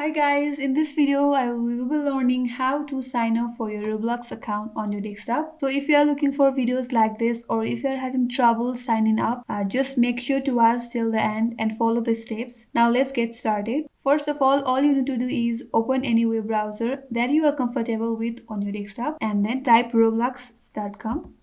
Hi guys, in this video we will be learning how to sign up for your Roblox account on your desktop. So if you are looking for videos like this or if you are having trouble signing up, just make sure to watch till the end and follow the steps. Now let's get started. First of all you need to do is open any web browser that you are comfortable with on your desktop and then type roblox.com.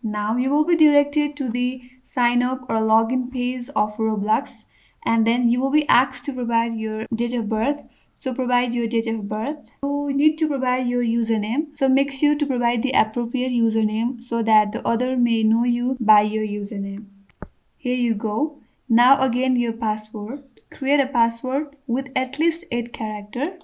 Now you will be directed to the sign up or login page of Roblox, and then you will be asked to provide your date of birth. So provide your date of birth. You need to provide your username. So make sure to provide the appropriate username so that the other may know you by your username. Here you go. Now again your password. Create a password with at least 8 characters.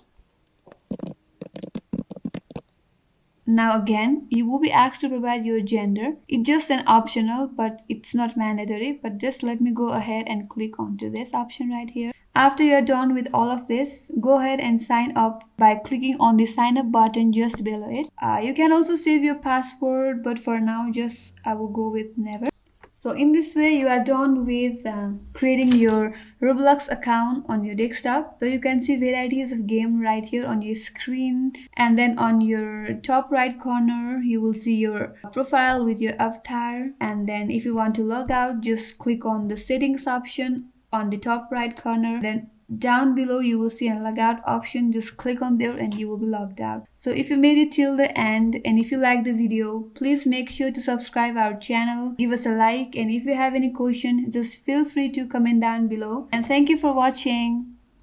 Now again, you will be asked to provide your gender. It's just an optional, but it's not mandatory. But just let me go ahead and click onto this option right here. After you're done with all of this, go ahead and sign up by clicking on the sign up button just below it. You can also save your password, but for now, just I will go with never. So in this way, you are done with creating your Roblox account on your desktop. So you can see varieties of game right here on your screen. And then on your top right corner, you will see your profile with your avatar. And then if you want to log out, just click on the settings option on the top right corner. Then down below you will see a logout option. Just click on there and you will be logged out. So if you made it till the end and if you like the video, please make sure to subscribe our channel, give us a like, and if you have any question, just feel free to comment down below. And thank you for watching.